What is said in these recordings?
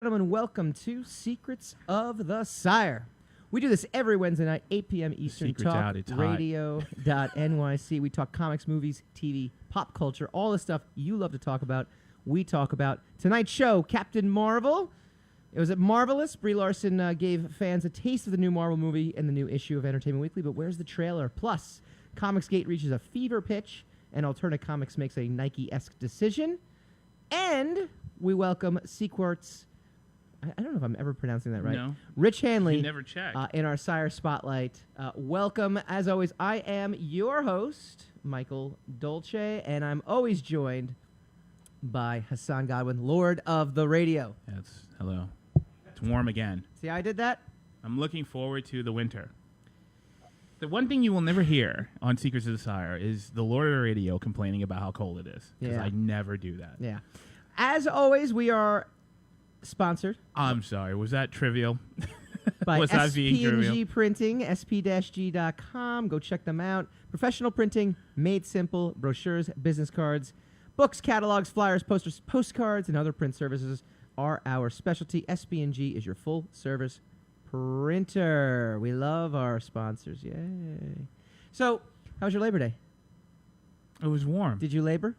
Gentlemen, welcome to Secrets of the Sire. We do this every Wednesday night, 8 p.m. Eastern. Radio.nyc. We talk comics, movies, TV, pop culture, all the stuff you love to talk about, we talk about. Tonight's show, Captain Marvel. It was marvelous. Brie Larson gave fans a taste of the new Marvel movie in the new issue of Entertainment Weekly, but where's the trailer? Plus, ComicsGate reaches a fever pitch, and AlternaComics makes a Nike-esque decision. And we welcome Sequart's, I don't know if I'm ever pronouncing that right. No. Rich Handley. You never checked. In our Sire Spotlight. Welcome. As always, I am your host, Michael Dolce, and I'm always joined by Hassan Godwin, Lord of the Radio. Hello. It's warm again. See how I did that? I'm looking forward to the winter. The one thing you will never hear on Secrets of the Sire is the Lord of the Radio complaining about how cold it is. Because I never do that. Yeah. As always, we are sponsored. I'm sorry. Was that trivial? By Was that being trivial? SPNG Printing, sp-g.com. Go check them out. Professional printing, made simple. Brochures, business cards, books, catalogs, flyers, posters, postcards, and other print services are our specialty. SPNG is your full-service printer. We love our sponsors. Yay. So, how was your Labor Day? It was warm. Did you labor?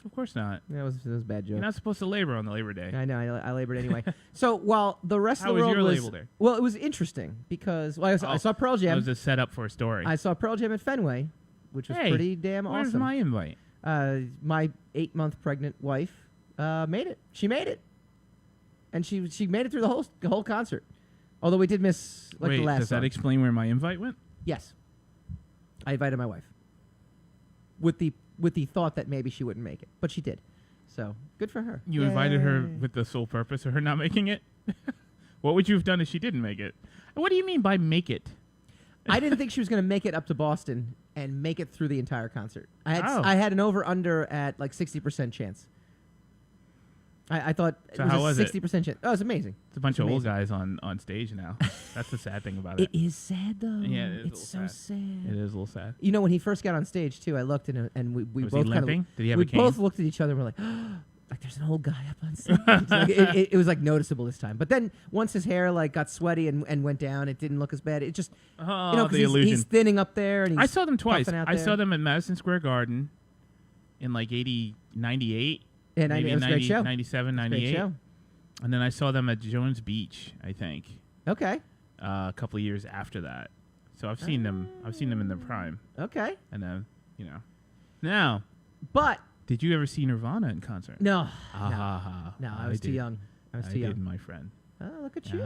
Of course not. That was a bad joke. You're not supposed to labor on the Labor Day. I know. I labored anyway. So while the rest of the world was your was Labor Day? Well, it was interesting because I saw Pearl Jam. It was a setup for a story. I saw Pearl Jam at Fenway, which was pretty damn where's awesome. my invite? My 8-month pregnant wife made it. She made it, and she made it through the whole concert. Although we did miss the last does that song. explain where my invite went? Yes, I invited my wife with the thought that maybe she wouldn't make it, but she did. So good for her. You invited her with the sole purpose of her not making it? What would you have done if she didn't make it? What do you mean by make it? I didn't think she was going to make it up to Boston and make it through the entire concert. I had an over-under at like 60% chance. I thought it was a 60% chance. Oh, it's amazing. It's a bunch of old guys on stage now. That's the sad thing about it. It is sad, though. Yeah, it's so sad. It is a little sad. You know, when he first got on stage, too, I looked and we Was both he limping? Did he have we a cane? both looked at each other and we're like, like there's an old guy up on stage. Like, it was like noticeable this time. But then once his hair like got sweaty and went down, it didn't look as bad. It just, the illusion. He's thinning up there. And I saw them twice. I saw them at Madison Square Garden in like 98. Yeah, maybe it was a great show. 97, 98. Great show. And then I saw them at Jones Beach, I think. Okay. A couple of years after that. So I've seen them. I've seen them in their prime. Okay. And then, Now, but did you ever see Nirvana in concert? No. No, I was too young. I was too young. I did, my friend. Oh, look at you.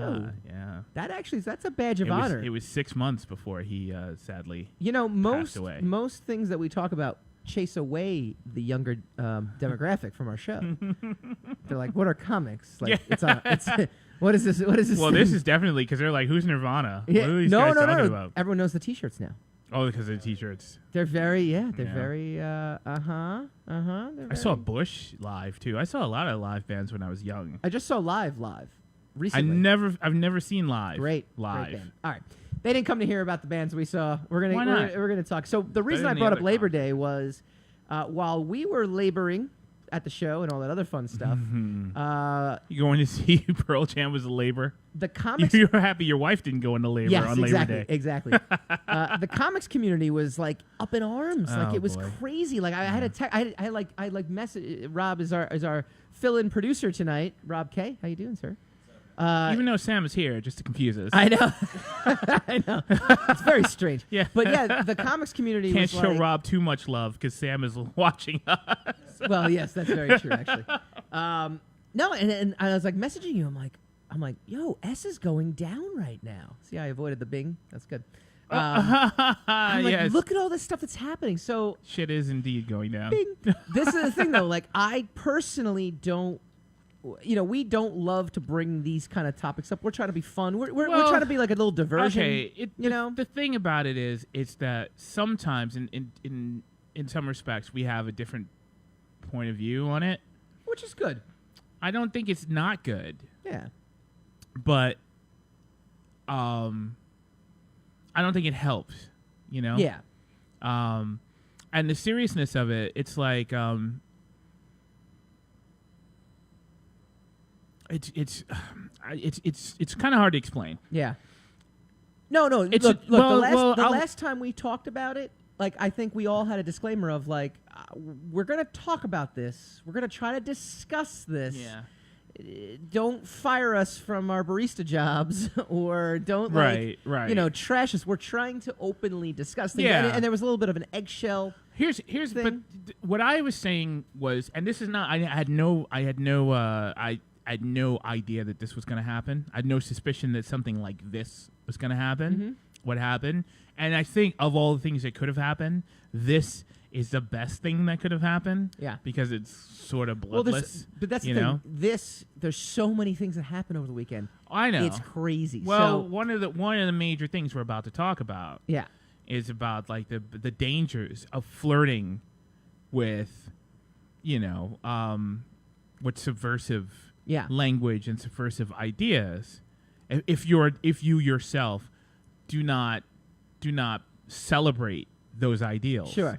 Yeah. That's a badge of honor. It was 6 months before he sadly most passed away. Most things that we talk about chase away the younger demographic from our show. They're like, "What are comics?" Like, what is this? What is this? Well, thing? this is definitely because they're like, "Who's Nirvana?" Yeah. What are these guys talking about? Everyone knows the T-shirts now. Oh, because of the T-shirts. They're very, very, I saw Bush live too. I saw a lot of live bands when I was young. I just saw live recently. I've never seen live. Great band. All right. They didn't come to hear about the bands we saw. We're gonna talk. So the reason I brought up Labor Day was while we were laboring at the show and all that other fun stuff. You going to see Pearl Jam was a labor? The comics. You were happy your wife didn't go into labor on Labor Day. Exactly. The comics community was like up in arms. Like it was crazy. Like I had a text. I message. Rob is our fill-in producer tonight. Rob K. How you doing, sir? Even though Sam is here, just to confuse us. I know. I know. It's very strange. Yeah. But yeah, the comics community can't was show like, Rob too much love because Sam is watching us. Well, yes, that's very true, actually. No, and I was like messaging you. I'm like, yo, S is going down right now. See, I avoided the Bing. That's good. I'm like, yes. Look at all this stuff that's happening. So shit is indeed going down. Bing. This is the thing, though. Like, I personally don't. We don't love to bring these kind of topics up. We're trying to be fun. We're trying to be like a little diversion. Okay, the thing about it is, it's that sometimes in some respects we have a different point of view on it, which is good. I don't think it's not good. Yeah, but I don't think it helps. Yeah. And the seriousness of it, it's like. it's kind of hard to explain. Yeah. No. It's Look. well, The last time we talked about it, like I think we all had a disclaimer of like, we're gonna talk about this. We're gonna try to discuss this. Yeah. Don't fire us from our barista jobs, or don't right. trash us. We're trying to openly discuss things. Yeah. And there was a little bit of an eggshell. Here's thing. but what I was saying was, and this is not. I had no idea that this was going to happen. I had no suspicion that something like this was going to happen. Mm-hmm. What happened? And I think of all the things that could have happened, this is the best thing that could have happened. Yeah. Because it's sort of bloodless. But that's the thing. There's so many things that happened over the weekend. I know. It's crazy. Well, so, one of the major things we're about to talk about. Yeah. Is about like the dangers of flirting with, with subversive language and subversive ideas. If you yourself do not celebrate those ideals, sure.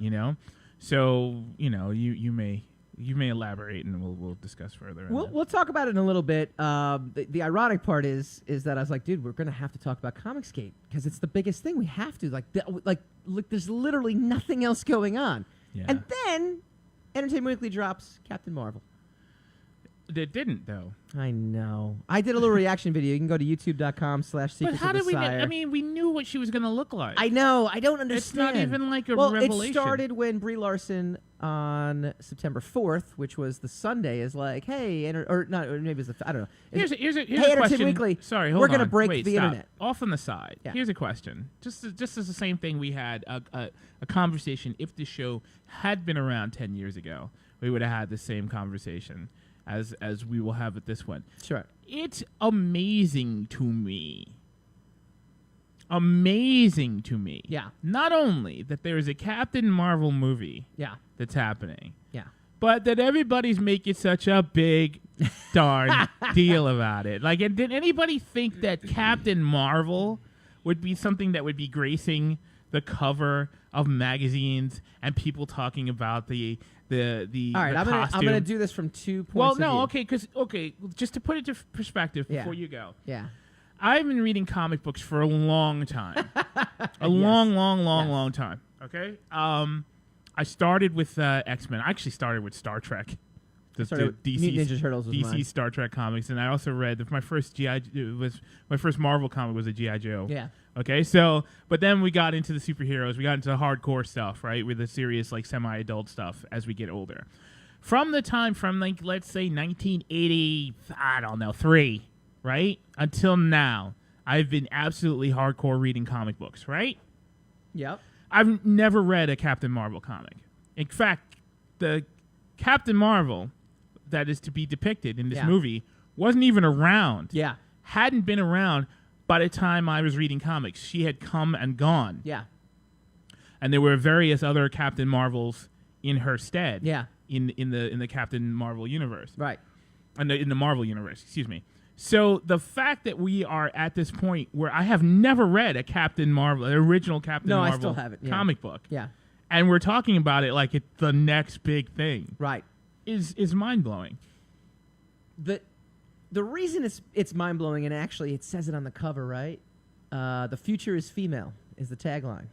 So you may elaborate and we'll discuss further. We'll talk about it in a little bit. The ironic part is that I was like, dude, we're gonna have to talk about ComicsGate because it's the biggest thing. We have to look. There's literally nothing else going on. Yeah. And then Entertainment Weekly drops Captain Marvel. It didn't though. I know. I did a little reaction video. You can go to youtube.com/secrets But how did we? Sire. I mean, we knew what she was going to look like. I know. I don't understand. It's not even like a It revelation. started when Brie Larson on September 4th, which was the Sunday, is like, hey, or maybe it's I don't know. Here's a hey, question. Entertainment Weekly. Sorry, hold we're on. gonna break Wait, the stop. internet. Off on the side. Yeah. Here's a question. Just as the same thing we had a conversation. If the show had been around 10 years ago, we would have had the same conversation as we will have with this one. Sure. It's amazing to me. Amazing to me. Yeah. Not only that there is a Captain Marvel movie. Yeah. That's happening. Yeah. But that everybody's making such a big darn deal about it. Like, did anybody think that Captain Marvel would be something that would be gracing the cover of magazines and people talking about the all right, I'm gonna do this from 2 points. Well, no, of view. okay, just to put it to perspective before you go. Yeah. I've been reading comic books for a long time. Long time. Okay? I started with X-Men. I actually started with Star Trek. The Mutant Ninja Turtles was DC mine. Star Trek comics, and I also read my first Marvel comic was a G.I. Joe. Yeah. Okay, so but then we got into the superheroes. We got into hardcore stuff, right? With the serious, like semi-adult stuff as we get older. From the time let's say 1980, I don't know, 3, right? Until now, I've been absolutely hardcore reading comic books, right? Yep. I've never read a Captain Marvel comic. In fact, the Captain Marvel that is to be depicted in this movie wasn't even around. Yeah. Hadn't been around by the time I was reading comics. She had come and gone. Yeah. And there were various other Captain Marvels in her stead. Yeah. In the Captain Marvel universe. Right. In the Marvel universe, excuse me. So the fact that we are at this point where I have never read a Captain Marvel, an original Captain Marvel I still haven't, comic book. Yeah. And we're talking about it like it's the next big thing. Right. Is mind-blowing. The reason it's mind-blowing, and actually it says it on the cover, right? The future is female is the tagline.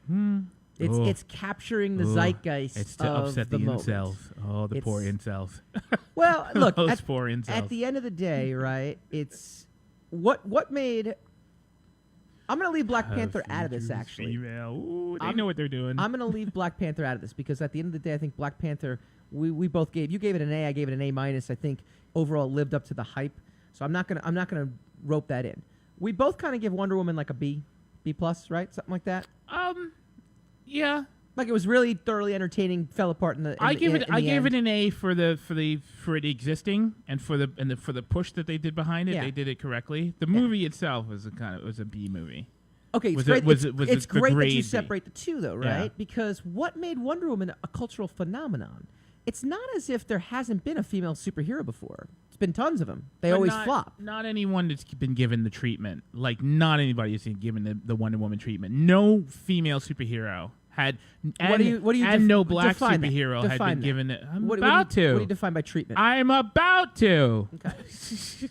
It's capturing the zeitgeist it's to of upset the the moment. incels. Oh, the poor incels. Well, look, Those poor incels. At the end of the day, right, it's what made... I'm going to leave Black Panther out of this, actually. Female. Ooh, they know what they're doing. I'm going to leave Black Panther out of this because at the end of the day, I think Black Panther, we both gave... You gave it an A, I gave it an A-. I think overall it lived up to the hype. So I'm not gonna rope that in. We both kind of give Wonder Woman like a B+, right? Something like that. Yeah. Like it was really thoroughly entertaining. Fell apart in the. I gave it an A for it existing and for the push that they did behind it. Yeah. They did it correctly. The movie itself was a B movie. Okay, it's great. It's great that you separate the two, though, right? Yeah. Because what made Wonder Woman a cultural phenomenon? It's not as if there hasn't been a female superhero before. It's been tons of them. They always flop. Not anyone that's been given the treatment. Like, not anybody has been given the Wonder Woman treatment. No female superhero had, no black superhero had been given it. What do you define by treatment? I'm about to. Okay.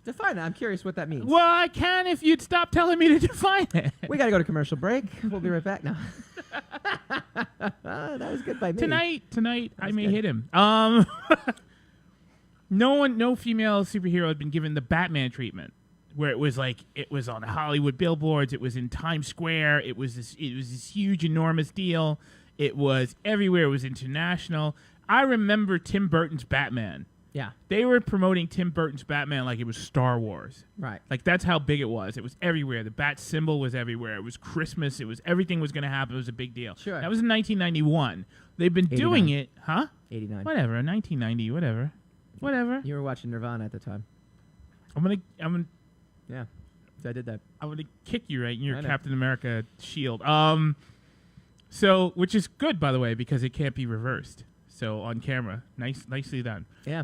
Define that. I'm curious what that means. Well, I can if you'd stop telling me to define it. We got to go to commercial break. We'll be right back now. That was good by me. Tonight, I may good. hit him. No female superhero had been given the Batman treatment, where it was like it was on Hollywood billboards, it was in Times Square, it was this huge, enormous deal. It was everywhere. It was international. I remember Tim Burton's Batman. Yeah. They were promoting Tim Burton's Batman like it was Star Wars. Right. Like that's how big it was. It was everywhere. The bat symbol was everywhere. It was Christmas. It was everything was going to happen. It was a big deal. Sure. That was in 1991. They've been doing it, huh? 89. Whatever. 1990. Whatever. You were watching Nirvana at the time. I'm gonna. Yeah. So I did that. I'm gonna kick you right in your I know. Captain America shield. So which is good by the way because it can't be reversed. So on camera, nicely done. Yeah.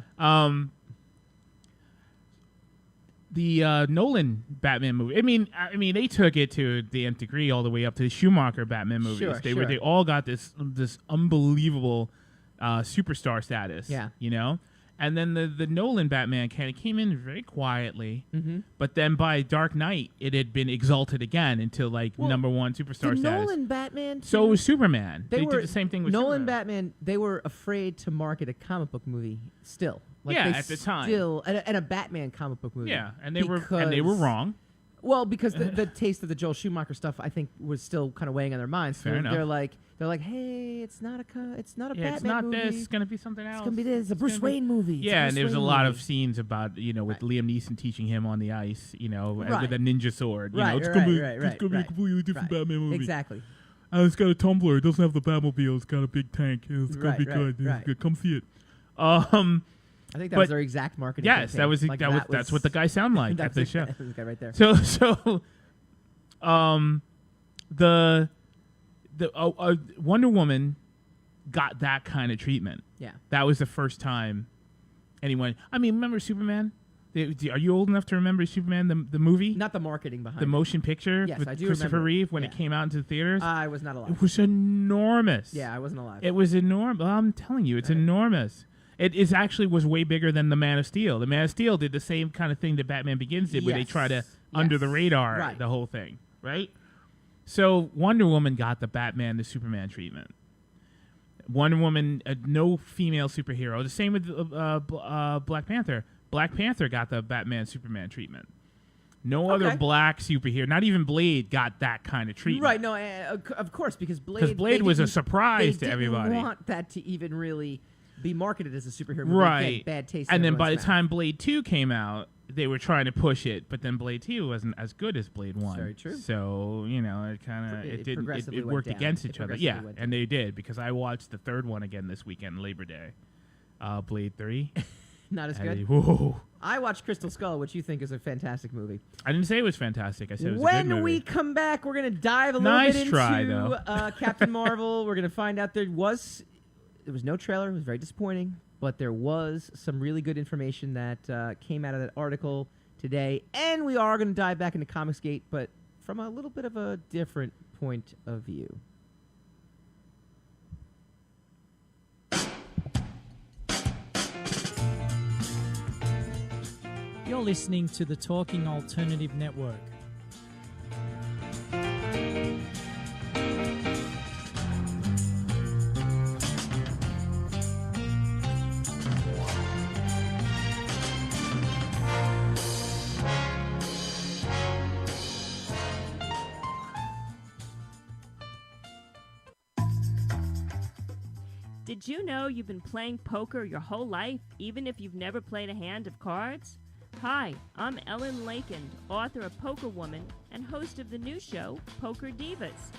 The Nolan Batman movie. I mean, they took it to the nth degree, all the way up to the Schumacher Batman movies. Sure, They all got this unbelievable superstar status. Yeah. You know. And then the Nolan Batman kind of came in very quietly, Mm-hmm. but then by Dark Knight, it had been exalted again into like number one superstar The status. Nolan Batman. So was Superman. They were did the same thing with Nolan Superman. Batman. They were afraid to market a comic book movie. Still, Yeah, they at the time. Still, and a Batman comic book movie. Yeah, and they were wrong. Well, because the taste of the Joel Schumacher stuff, I think, was still kind of weighing on their minds. Fair enough. They're like, hey, it's not a Batman It's not movie. this. It's gonna be something else. It's gonna be this. It's a Bruce Wayne movie. It's Yeah, a and Bruce there was a Wayne lot movie. of scenes about with Liam Neeson teaching him on the ice, Right. with a ninja sword. Right, it's right, gonna be, right, it's right, gonna be a right. completely different Right. Batman movie. Exactly. It's got a tumbler. It doesn't have the Batmobile. It's got a big tank. It's gonna be good. It's right. good. Come see it. I think that was their exact marketing. Yes, campaign. that's what the guy sounded like at the show. That's the guy right there. So, the Wonder Woman got that kind of treatment. Yeah. That was the first time anyone. I mean, remember Superman? Are you old enough to remember Superman the movie? Not the marketing behind The motion picture Yes, with I do Christopher remember. Reeve when Yeah. it came out into the theaters. I was not alive. It was enormous. Yeah, I wasn't alive. It was enormous. I'm telling you, it's enormous. It is actually was way bigger than the Man of Steel. The Man of Steel did the same kind of thing that Batman Begins did, where they try to under the radar Right. the whole thing, right? So Wonder Woman got the Batman to Superman treatment. Wonder Woman, no female superhero. The same with Black Panther. Black Panther got the Batman Superman treatment. No other black superhero, not even Blade, got that kind of treatment. Right, no, of course, because Blade was a surprise to everybody. They didn't want that to even really be marketed as a superhero movie. Right. Again, bad taste. And in then by the everyone's time Blade 2 came out, they were trying to push it, but then Blade 2 wasn't as good as Blade 1. Very true. So, it kind of It it didn't progressively it went worked down. against It each other. progressively Yeah, went and they did because I watched the third one again this weekend, Labor Day. Blade 3. Not as good. Whoa. I watched Crystal Skull, which you think is a fantastic movie. I didn't say it was fantastic. I said it was a good When movie. we come back, we're going to dive a little Nice bit try, into though. Captain Marvel. We're going to find out there was no trailer. It was very disappointing. But there was some really good information that came out of that article today. And we are going to dive back into ComicsGate, but from a little bit of a different point of view. You're listening to the Talking Alternative Network. Did you know you've been playing poker your whole life, even if you've never played a hand of cards? Hi, I'm Ellen Lakin, author of Poker Woman and host of the new show, Poker Divas.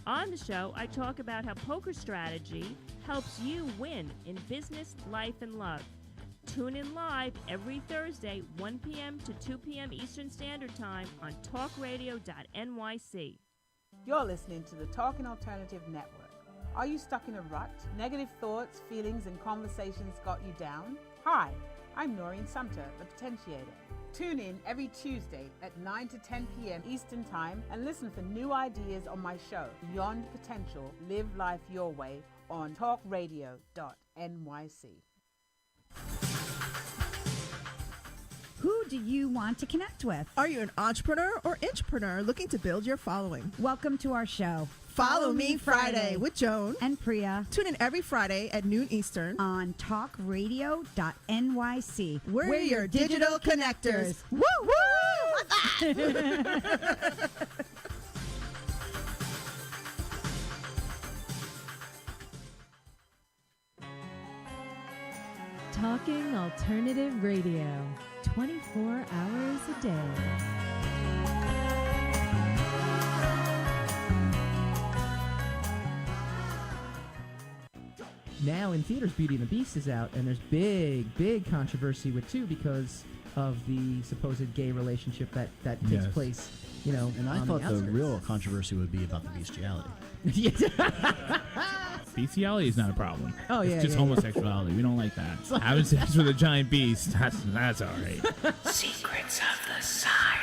On the show, I talk about how poker strategy helps you win in business, life, and love. Tune in live every Thursday, 1 p.m. to 2 p.m. Eastern Standard Time on talkradio.nyc. You're listening to the Talking Alternative Network. Are you stuck in a rut? Negative thoughts, feelings, and conversations got you down? Hi, I'm Noreen Sumter, the Potentiator. Tune in every Tuesday at 9 to 10 p.m. Eastern Time and listen for new ideas on my show, Beyond Potential, Live Life Your Way, on talkradio.nyc. Who do you want to connect with? Are you an entrepreneur or intrapreneur looking to build your following? Welcome to our show. Follow Me Friday with Joan and Priya. Tune in every Friday at noon Eastern on talkradio.nyc. We're your digital connectors. Woo woo! Talking Alternative Radio, 24 hours a day. Now in theaters, Beauty and the Beast is out, and there's big controversy with two because of the supposed gay relationship that takes place, you know. And I thought the real controversy would be about the bestiality. Bestiality is not a problem. Oh, yeah. It's just homosexuality. We don't like that. Having sex with a giant beast, that's all right. Secrets of the Sire.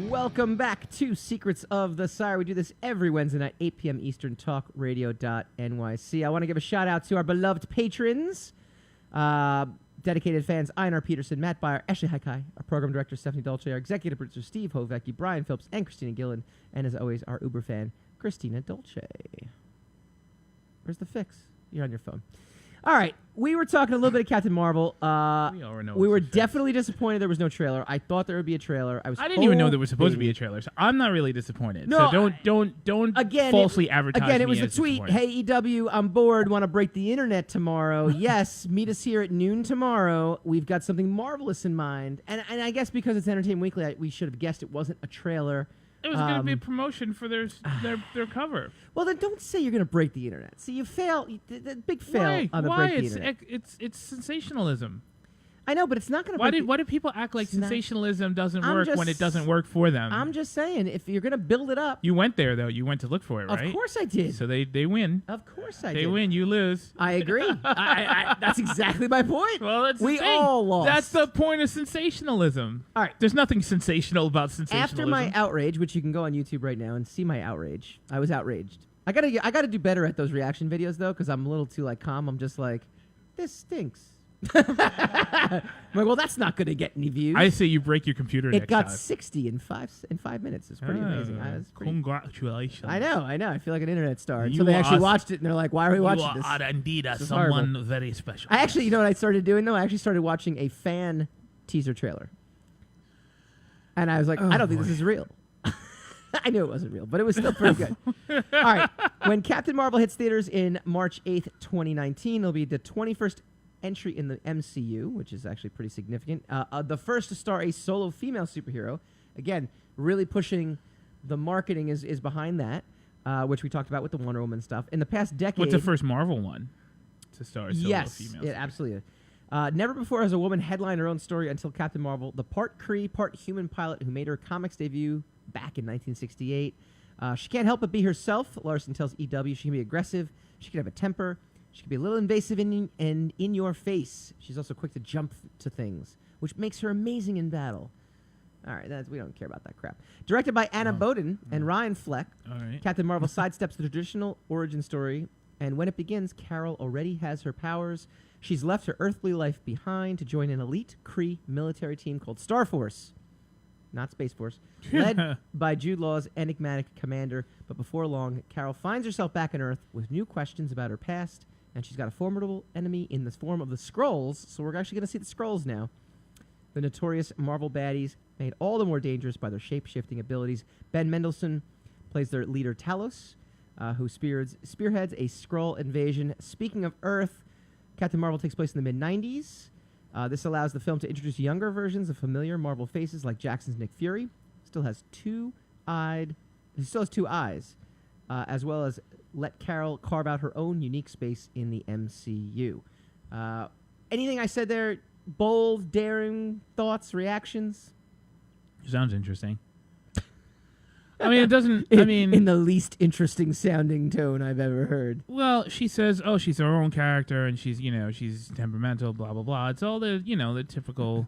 Welcome back to Secrets of the Sire. We do this every Wednesday night, 8 p.m. Eastern, talkradio.nyc. I want to give a shout out to our beloved patrons, dedicated fans, Einar Peterson, Matt Byer, Ashley Haikai, our program director, Stephanie Dolce, our executive producer, Steve Hovecki, Brian Phillips, and Christina Gillen, and as always, our Uber fan, Christina Dolce. Where's the fix? You're on your phone. All right, we were talking a little bit of Captain Marvel. We were definitely disappointed there was no trailer. I thought there would be a trailer. I didn't even know there was supposed to be a trailer, so I'm not really disappointed. No, so don't falsely advertise. Again, it was me a as tweet. Hey, EW, I'm bored. Want to break the internet tomorrow? Yes, meet us here at noon tomorrow. We've got something marvelous in mind, and I guess because it's Entertainment Weekly, we should have guessed it wasn't a trailer. It was going to be a promotion for their cover. Well, then don't say you're going to break the internet. See, you fail. The big fail on the break the internet. It's sensationalism. I know, but it's not going to. Why do people act like sensationalism doesn't work when it doesn't work for them? I'm just saying, if you're going to build it up. You went there though. You went to look for it, right? Of course I did. So they win. Of course I did. They win. You lose. I agree. That's exactly my point. Well, that's we all lost. That's the point of sensationalism. All right. There's nothing sensational about sensationalism. After my outrage, which you can go on YouTube right now and see my outrage, I was outraged. I gotta do better at those reaction videos though, because I'm a little too calm. I'm just like, this stinks. I'm like, well, that's not going to get any views. I say you break your computer. It got time. 60 in 5 minutes. It's pretty amazing. Congratulations. I know. I feel like an internet star. So they actually watched it, and they're like, "Why are we watching this?" You are indeed this someone horrible. very special. I actually, you know what I started doing though? I actually started watching a fan teaser trailer, and I was like, "I don't think this is real." I knew it wasn't real, but it was still pretty good. All right. When Captain Marvel hits theaters in March 8th, 2019, it'll be the 21st entry in the MCU, which is actually pretty significant. The first to star a solo female superhero. Again, really pushing the marketing is behind that, which we talked about with the Wonder Woman stuff. In the past decade... What's the first Marvel one to star a solo female? Yes, absolutely. Never before has a woman headlined her own story until Captain Marvel, the part Kree, part human pilot who made her comics debut back in 1968. She can't help but be herself. Larson tells EW she can be aggressive. She can have a temper. She can be a little invasive and in your face. She's also quick to jump to things, which makes her amazing in battle. All right, we don't care about that crap. Directed by Anna Boden and Ryan Fleck, Captain Marvel sidesteps the traditional origin story, and when it begins, Carol already has her powers. She's left her earthly life behind to join an elite Kree military team called Star Force, not Space Force, led by Jude Law's enigmatic commander. But before long, Carol finds herself back on Earth with new questions about her past, and she's got a formidable enemy in the form of the Skrulls, so we're actually going to see the Skrulls now. The notorious Marvel baddies, made all the more dangerous by their shape-shifting abilities. Ben Mendelsohn plays their leader Talos, who spearheads a Skrull invasion. Speaking of Earth, Captain Marvel takes place in the mid-90s. This allows the film to introduce younger versions of familiar Marvel faces like Jackson's Nick Fury. He still has two eyes, as well as let Carol carve out her own unique space in the MCU. Anything I said there, bold, daring thoughts, reactions? Sounds interesting. I mean, it doesn't. I mean, in the least interesting sounding tone I've ever heard. Well, she says, "Oh, she's her own character, and she's she's temperamental, blah blah blah." It's all the the typical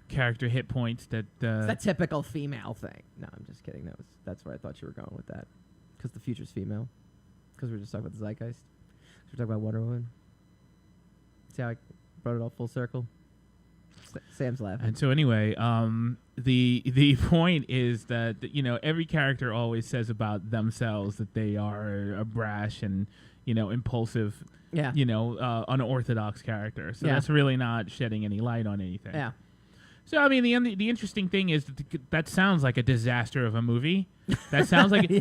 character hit points that. It's that typical female thing. No, I'm just kidding. That's where I thought you were going with that, because the future's female. Because we were just talking about the zeitgeist. We're talking about Wonder Woman. See how I brought it all full circle? Sam's laughing. And so anyway, the point is that every character always says about themselves that they are a brash and impulsive, unorthodox character. So that's really not shedding any light on anything. Yeah. So I mean, the interesting thing is that sounds like a disaster of a movie. That sounds like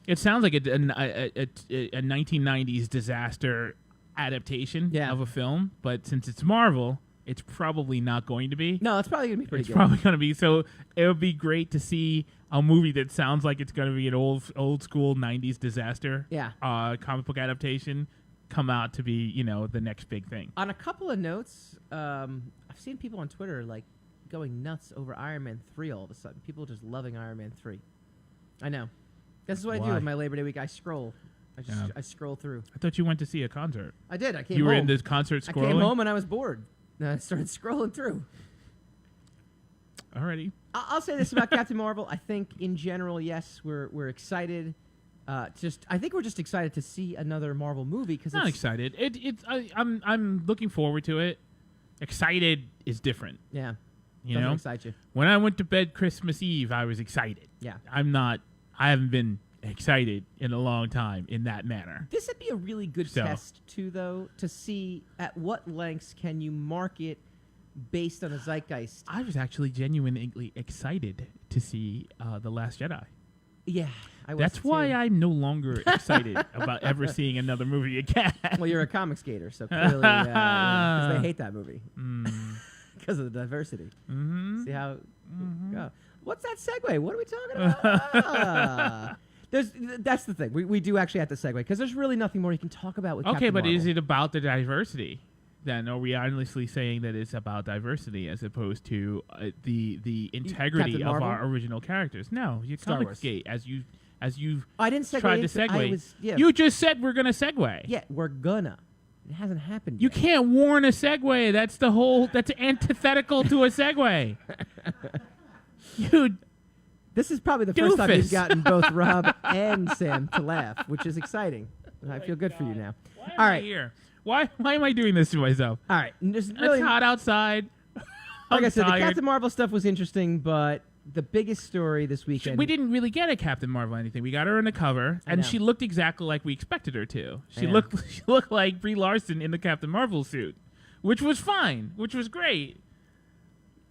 it sounds like a 1990s disaster adaptation of a film. But since it's Marvel, it's probably not going to be. No, it's probably going to be pretty good. It's probably going to be. So it would be great to see a movie that sounds like it's going to be an old school 90s disaster comic book adaptation come out to be, the next big thing. On a couple of notes, I've seen people on Twitter going nuts over Iron Man 3 all of a sudden. People just loving Iron Man 3. I know. This is what I do on my Labor Day week. I scroll. I scroll through. I thought you went to see a concert. I did. I came home. You were in this concert scrolling? I came home and I was bored. And I started scrolling through. Alrighty. I'll say this about Captain Marvel. I think in general, yes, we're excited. I think we're just excited to see another Marvel movie because not excited. I'm looking forward to it. Excited is different. Yeah. Doesn't excite you. When I went to bed Christmas Eve, I was excited. Yeah. I haven't been excited in a long time in that manner. This would be a really good test too, though, to see at what lengths can you market based on a zeitgeist. I was actually genuinely excited to see The Last Jedi. Yeah, I was. That's why I'm no longer excited about ever seeing another movie again. Well, you're a ComicsGater, so clearly because they hate that movie because of the diversity. Mm-hmm. See how? Go. What's that segue? What are we talking about? That's the thing. We do actually have to segue because there's really nothing more you can talk about with Captain Marvel. Is it about the diversity? Then are we honestly saying that it's about diversity as opposed to the integrity of our original characters? No, you ComicsGate as you I didn't segue tried to segue. You just said we're gonna segue. Yeah, we're gonna. It hasn't happened You yet. can't warn a segue. That's antithetical to a segue. This is probably the first time you've gotten both Rob and Sam to laugh, which is exciting. I feel good for you now. All right. Here. Why am I doing this to myself? All right. It's hot outside. Like I said, the Captain Marvel stuff was interesting, but the biggest story this weekend... We didn't really get a Captain Marvel anything. We got her on the cover, and she looked exactly like we expected her to. She looked like Brie Larson in the Captain Marvel suit, which was fine, which was great.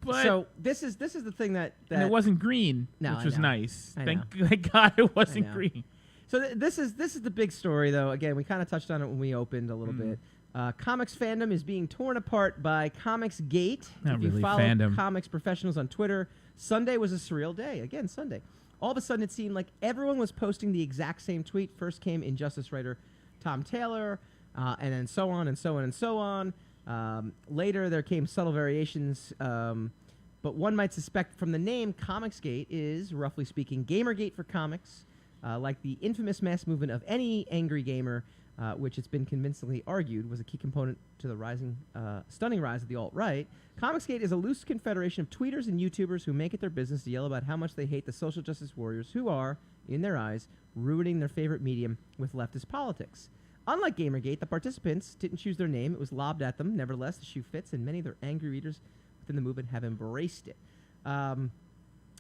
But so this is the thing that and it wasn't green, which was nice. Thank God it wasn't green. So this is the big story, though. Again, we kind of touched on it when we opened a little bit. Comics fandom is being torn apart by ComicsGate. Not if you really follow fandom. comics professionals on Twitter, Sunday was a surreal day. Again, Sunday. All of a sudden, it seemed like everyone was posting the exact same tweet. First came Injustice writer Tom Taylor, and then so on and so on and so on. Later, there came subtle variations, but one might suspect from the name, ComicsGate is, roughly speaking, Gamergate for comics, like the infamous mass movement of any angry gamer, which it's been convincingly argued was a key component to the stunning rise of the alt-right. ComicsGate is a loose confederation of tweeters and YouTubers who make it their business to yell about how much they hate the social justice warriors who are, in their eyes, ruining their favorite medium with leftist politics. Unlike Gamergate, the participants didn't choose their name. It was lobbed at them. Nevertheless, the shoe fits, and many of their angry readers within the movement have embraced it.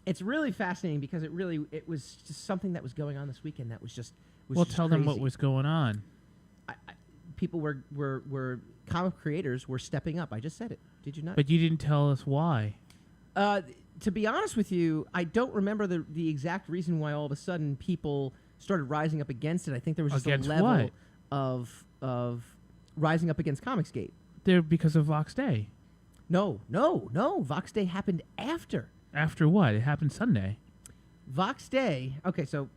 It's really fascinating because it was just something that was going on this weekend that was just tell them what was going on. People were comic creators were stepping up. I just said it. Did you not? But you didn't tell us why. To be honest with you, I don't remember the exact reason why all of a sudden people started rising up against it. I think there was just against a level what? of rising up against ComicsGate. They're because of Vox Day. No. Vox Day happened after. After what? It happened Sunday. Vox Day. Okay, so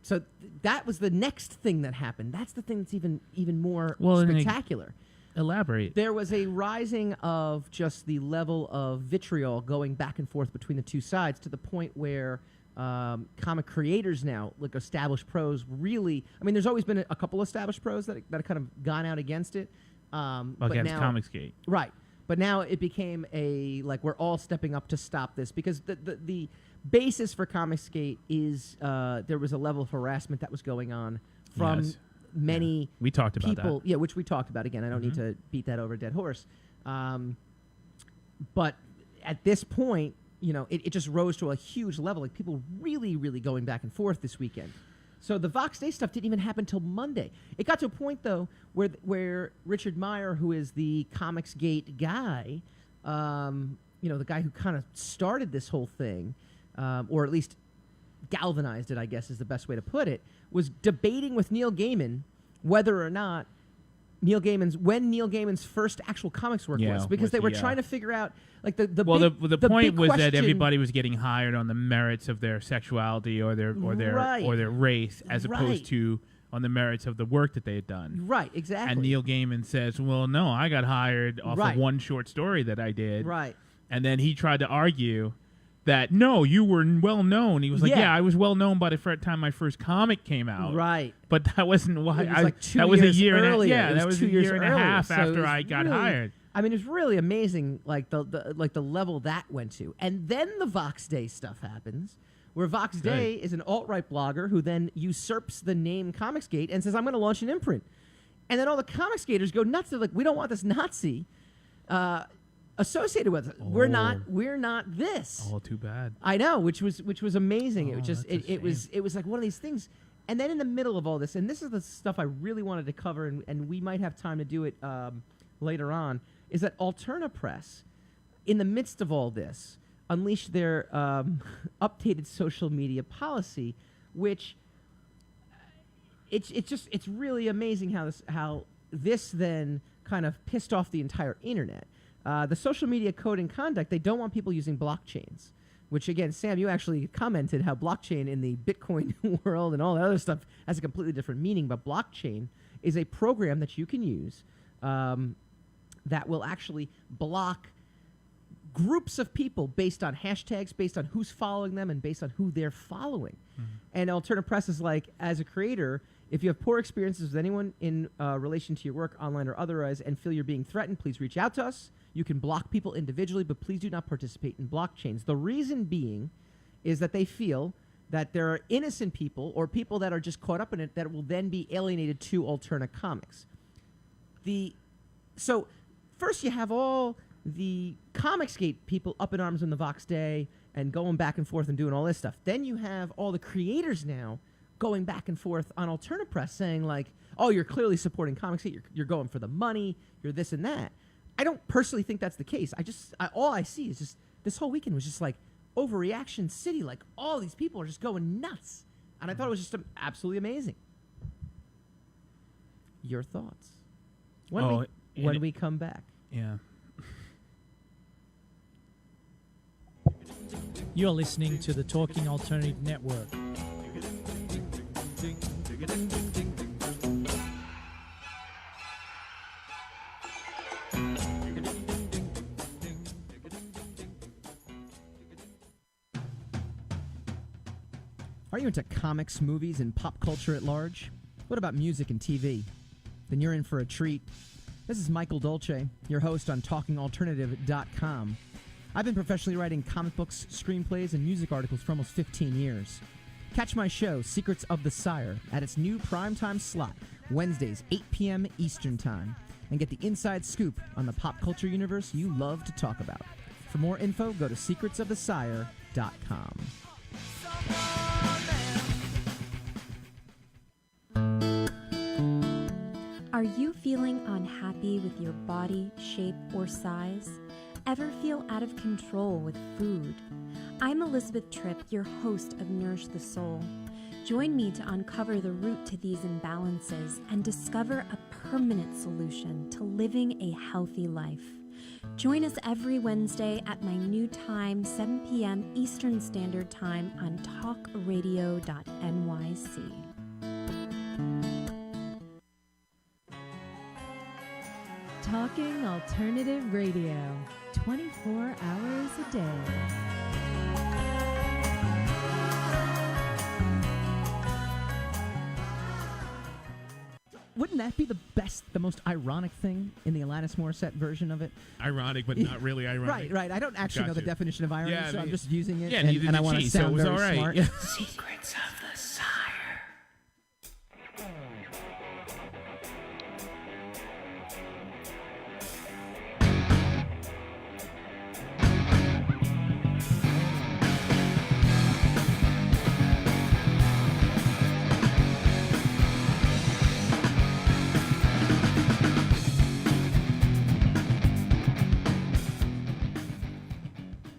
that was the next thing that happened. That's the thing that's even more spectacular. Elaborate. There was a rising of just the level of vitriol going back and forth between the two sides to the point where comic creators now, like established pros, really. I mean, there's always been a couple established pros that have kind of gone out against it. But Against now, ComicsGate. right? But now it became we're all stepping up to stop this, because the basis for ComicsGate is there was a level of harassment that was going on from many we talked about people. that. Yeah, which we talked about. Again, I don't need to beat that over a dead horse. But at this point, it just rose to a huge level. Like, people really, really going back and forth this weekend. So the Vox Day stuff didn't even happen till Monday. It got to a point, though, where Richard Meyer, who is the ComicsGate guy, the guy who kind of started this whole thing, or at least galvanized it, I guess is the best way to put it, was debating with Neil Gaiman whether or not Neil Gaiman's first actual comics work was, because they were trying to figure out, like, the point was question, that everybody was getting hired on the merits of their sexuality or their race, as opposed to on the merits of the work that they had done. Right, exactly. And Neil Gaiman says, "Well, no, I got hired off of one short story that I did." Right. And then he tried to argue that, no, you were well known. He was like, yeah, I was well known by the time my first comic came out. Right. But that wasn't why. That was a year earlier. Yeah, that was 2 a years year and a earlier. half So after I got hired. I mean, it's really amazing, like the level that went to. And then the Vox Day stuff happens, where Vox Day is an alt-right blogger who then usurps the name ComicsGate and says, I'm going to launch an imprint. And then all the ComicsGaters go nuts. They're like, we don't want this Nazi associated with it. We're not this. Oh, too bad. I know, which was amazing. Oh, It was just it was like one of these things. And then in the middle of all this, and this is the stuff I really wanted to cover, and we might have time to do it later on, is that Alterna Press, in the midst of all this, unleashed their updated social media policy, which it's really amazing how this then kind of pissed off the entire internet. The social media code and conduct, they don't want people using blockchains, which, again, Sam, you actually commented how blockchain in the Bitcoin world and all that other stuff has a completely different meaning. But blockchain is a program that you can use that will actually block groups of people based on hashtags, based on who's following them, and based on who they're following. And Alterna Press is like, as a creator, if you have poor experiences with anyone in relation to your work, online or otherwise, and feel you're being threatened, please reach out to us. You can block people individually, but please do not participate in blockchains. The reason being is that they feel that there are innocent people or people that are just caught up in it that will then be alienated to AlternaComics. So first you have all the ComicsGate people up in arms on the Vox Day and going back and forth and doing all this stuff. Then you have all the creators now going back and forth on Alterna Press saying, like, oh, you're clearly supporting ComicsGate, you're going for the money, you're this and that. I don't personally think that's the case. All I see is just this whole weekend was just like overreaction city. Like, all these people are just going nuts. And I thought it was just absolutely amazing. Your thoughts? When we come back. Yeah. You're listening to the Talking Alternative Network. Are you into comics, movies, and pop culture at large? What about music and TV? Then you're in for a treat. This is Michael Dolce, your host on TalkingAlternative.com. I've been professionally writing comic books, screenplays, and music articles for almost 15 years. Catch my show, Secrets of the Sire, at its new primetime slot, Wednesdays, 8 p.m. Eastern Time, and get the inside scoop on the pop culture universe you love to talk about. For more info, go to secretsofthesire.com. Are you feeling unhappy with your body, shape, or size? Ever feel out of control with food? I'm Elizabeth Tripp, your host of Nourish the Soul. Join me to uncover the root to these imbalances and discover a permanent solution to living a healthy life. Join us every Wednesday at my new time, 7 p.m. Eastern Standard Time on talkradio.nyc. Talking Alternative Radio, 24 hours a day. wouldn't that be the most ironic thing in the Alanis Morissette version of it? Ironic, but not really ironic. Right. I don't actually know the definition of irony, so I'm just using it. Yeah, and I want to sound so very smart. Secrets of the Sire.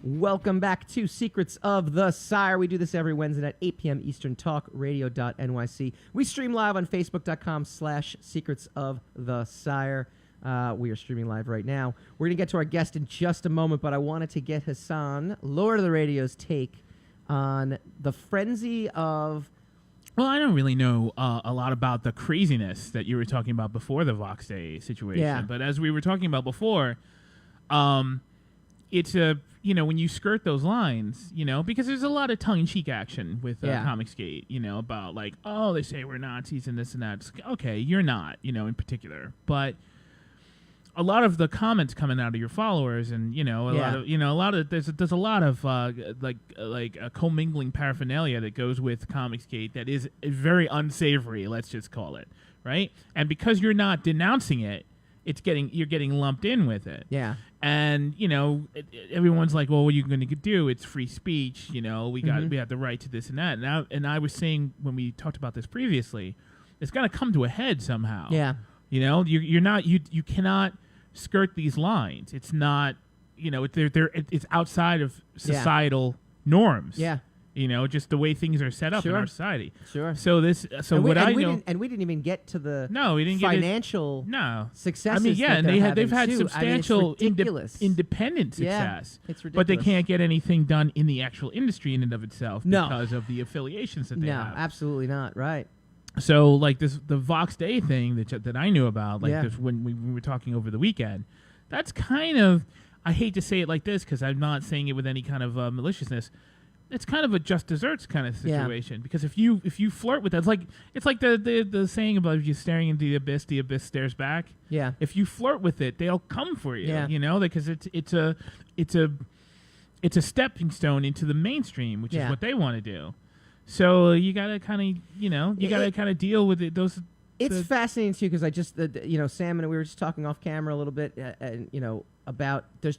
Welcome back to Secrets of the Sire. We do this every Wednesday at 8 p.m. Eastern, talkradio.nyc. We stream live on facebook.com/Secrets of the Sire. We are streaming live right now. We're going to get to our guest in just a moment, but I wanted to get Hassan, Lord of the Radio's take on the frenzy of... Well, I don't really know a lot about the craziness that you were talking about before the Vox Day situation. Yeah. But as we were talking about before, it's when you skirt those lines, because there's a lot of tongue-in-cheek action with ComicsGate, about like, oh, they say we're Nazis and this and that. It's like, okay, you're not, in particular. But a lot of the comments coming out of your followers and, there's a lot of commingling paraphernalia that goes with ComicsGate that is very unsavory, let's just call it, right? And because you're not denouncing it, you're getting lumped in with it. Yeah. And, everyone's like, well, what are you going to do? It's free speech. We have the right to this and that. And I was saying when we talked about this previously, it's got to come to a head somehow. Yeah. You cannot skirt these lines. It's not, it's outside of societal norms. Yeah. Just the way things are set up in our society. Sure. So we didn't even get to the financial successes. I mean, yeah, and they've had too. substantial Yeah, independent success. it's ridiculous. But they can't get anything done in the actual industry in and of itself because of the affiliations that they have. No, absolutely not. Right. So like the Vox Day thing that I knew about, when we were talking over the weekend, that's kind of, I hate to say it like this because I'm not saying it with any kind of maliciousness. It's kind of a just desserts kind of situation because if you flirt with that, it's like the saying about if you're staring into the abyss stares back. Yeah. If you flirt with it, they'll come for you. Yeah. Because it's a stepping stone into the mainstream, which is what they want to do. So you gotta kind of deal with it. It's fascinating too because I just Sam and we were just talking off camera a little bit and about there's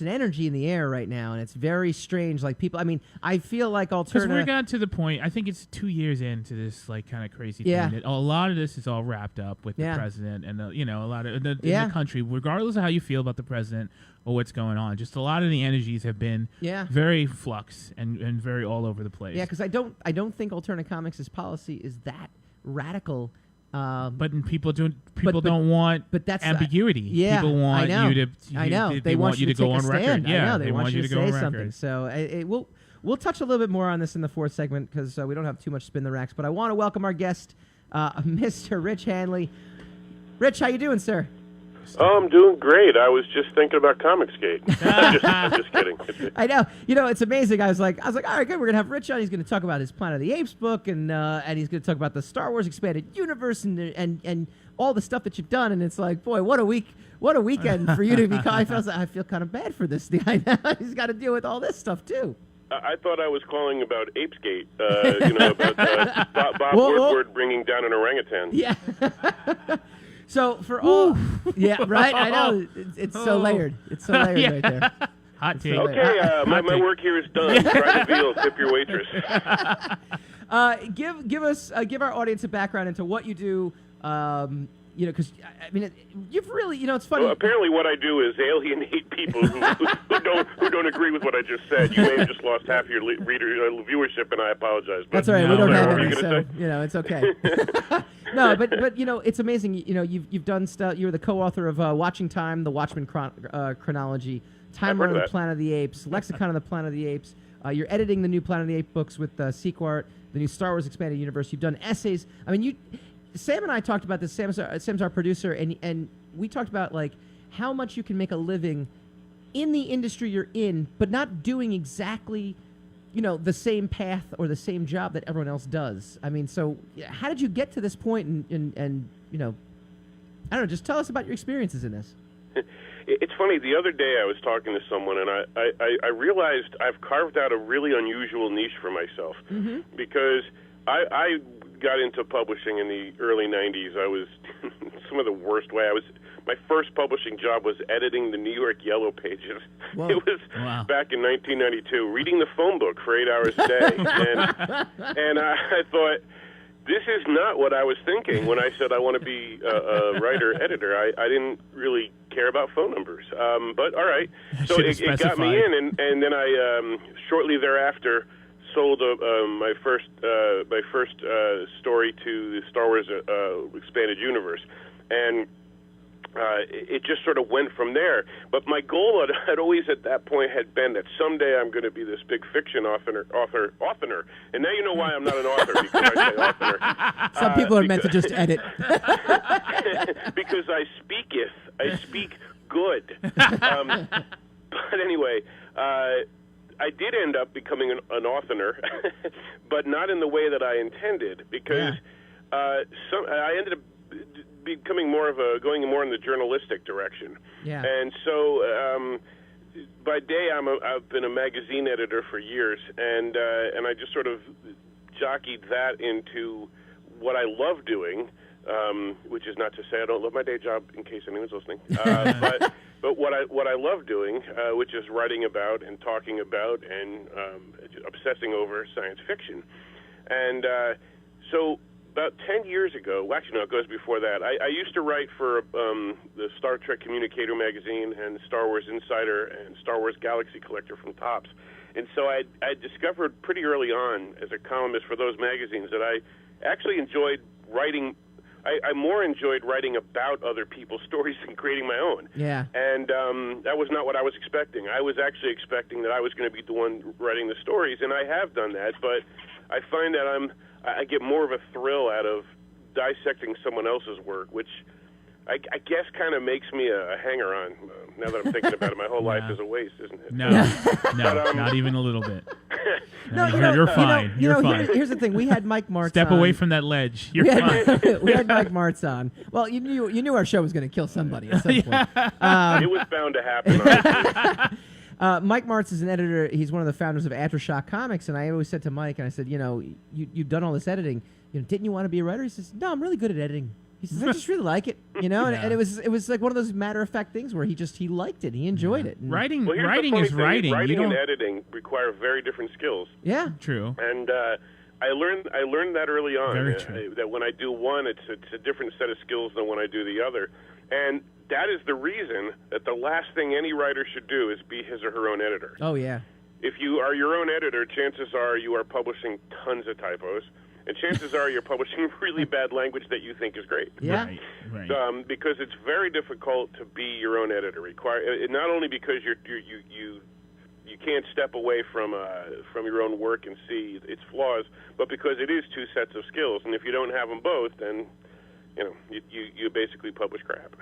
an energy in the air right now and it's very strange. Like people, I mean, I feel like because we got to the point. I think it's 2 years into this like kind of crazy thing. That a lot of this is all wrapped up with the president and a lot of in the country, regardless of how you feel about the president or what's going on. Just a lot of the energies have been very flux and very all over the place. Yeah, because I don't think AlternaComics' policy is that radical. But people don't want that's ambiguity. People want you to. They want you to go on record. Yeah, they want you to go on say something. record. So we'll touch a little bit more on this in the fourth segment because we don't have too much spin the racks. But I want to welcome our guest, Mr. Rich Handley. Rich, how you doing, sir? Oh, I'm doing great. I was just thinking about ComicsGate. I'm just kidding. I know. It's amazing. I was like, all right, good. We're gonna have Rich on. He's gonna talk about his Planet of the Apes book, and he's gonna talk about the Star Wars expanded universe and all the stuff that you've done. And it's like, boy, what a weekend for you to be. I feel kind of bad for this guy now. He's got to deal with all this stuff too. I thought I was calling about ApesGate. About Bob Woodward bringing down an orangutan. Yeah. So for all, right. I know it's so layered. It's so layered right there. Hot take. Okay, my work here is done. Try the deal. Tip your waitress. Give our audience a background into what you do. Because I mean, you've really, it's funny. Well, apparently, what I do is alienate people who don't agree with what I just said. You may have just lost half your viewership, and I apologize. But that's all right. We don't have any, so it's okay. No, but it's amazing. You've done stuff. You were the co-author of Watching Time, the Watchmen chronology, Timeline of the Planet of the Apes, Lexicon of the Planet of the Apes. You're editing the new Planet of the Apes books with Sequart, the new Star Wars expanded universe. You've done essays. I mean, Sam and I talked about this. Sam's our producer, and we talked about like how much you can make a living in the industry you're in, but not doing exactly, the same path or the same job that everyone else does. I mean, so how did you get to this point and I don't know. Just tell us about your experiences in this. It's funny. The other day I was talking to someone, and I realized I've carved out a really unusual niche for myself because I got into publishing in the early 90s. I was some of the worst way. My first publishing job was editing the New York Yellow Pages. Whoa. It was back in 1992, reading the phone book for 8 hours a day. and I thought, this is not what I was thinking when I said I want to be a writer-editor. I didn't really care about phone numbers. But all right. So it got me in, and then I, shortly thereafter, sold my first story to the Star Wars Expanded Universe. And it just sort of went from there. But my goal had always at that point had been that someday I'm going to be this big fiction author. And now you know why I'm not an author, because I say author. Some people are meant to just edit. Because I speak good. But anyway, I did end up becoming an author, but not in the way that I intended, because I ended up becoming going more in the journalistic direction. Yeah. And so by day I've been a magazine editor for years, and I just sort of jockeyed that into what I love doing, which is not to say I don't love my day job, in case anyone's listening. But what I love doing, which is writing about and talking about and obsessing over science fiction. And so about 10 years ago, well, actually, no, it goes before that, I used to write for the Star Trek Communicator magazine and Star Wars Insider and Star Wars Galaxy Collector from Topps. And so I discovered pretty early on as a columnist for those magazines that I actually enjoyed writing. I more enjoyed writing about other people's stories than creating my own. Yeah. And that was not what I was expecting. I was actually expecting that I was going to be the one writing the stories, and I have done that, but I find that I get more of a thrill out of dissecting someone else's work, which I guess kind of makes me a hanger-on. Now that I'm thinking about it, my whole life is a waste, isn't it? No, but, not even a little bit. No, you're fine. You're fine. Here's the thing: we had Mike Martz. Step away from that ledge. You're fine. We had Mike Martz on. Well, you knew our show was going to kill somebody at some point. It was bound to happen. Mike Martz is an editor. He's one of the founders of AlternaComics, and I always said to Mike, and I said, you've done all this editing. Didn't you want to be a writer? He says, no, I'm really good at editing. He says, I just really like it, and it was like one of those matter-of-fact things where he liked it. He enjoyed it. Writing is writing. writing. Writing and editing require very different skills. Yeah. True. And I learned that early on. Very true. That when I do one, it's a different set of skills than when I do the other. And that is the reason that the last thing any writer should do is be his or her own editor. Oh, yeah. If you are your own editor, chances are you are publishing tons of typos. And chances are you're publishing really bad language that you think is great. Yeah. Right. Because it's very difficult to be your own editor. Not only because you can't step away from your own work and see its flaws, but because it is two sets of skills. And if you don't have them both, then you basically publish crap.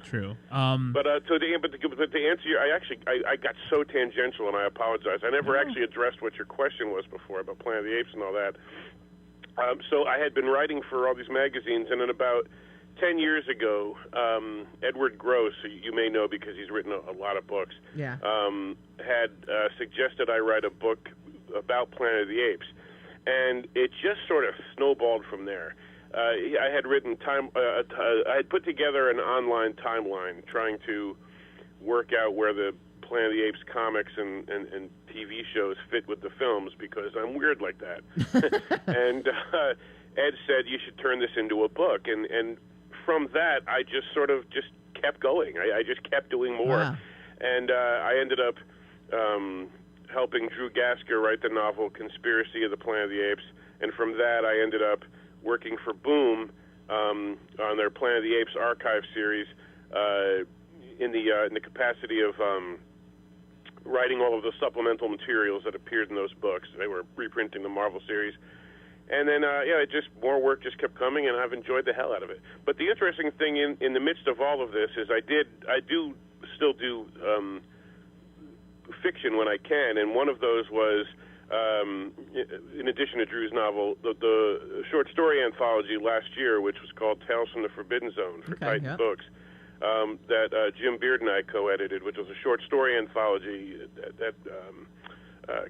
True. But to answer you, I got so tangential, and I apologize. I never actually addressed what your question was before about Planet of the Apes and all that. So I had been writing for all these magazines, and then about 10 years ago, Edward Gross, who you may know because he's written a lot of books, had suggested I write a book about Planet of the Apes. And it just sort of snowballed from there. I had written I had put together an online timeline trying to work out where the Planet of the Apes comics and TV shows fit with the films, because I'm weird like that. And Ed said, you should turn this into a book. And from that, I just sort of just kept going. I just kept doing more. Wow. And I ended up helping Drew Gasker write the novel Conspiracy of the Planet of the Apes. And from that, I ended up working for Boom on their Planet of the Apes archive series in the capacity of writing all of the supplemental materials that appeared in those books. They were reprinting the Marvel series. And then, more work just kept coming, and I've enjoyed the hell out of it. But the interesting thing in the midst of all of this is I do still do fiction when I can, and one of those was in addition to Drew's novel, the short story anthology last year, which was called Tales from the Forbidden Zone for Titan Books, that Jim Beard and I co-edited, which was a short story anthology that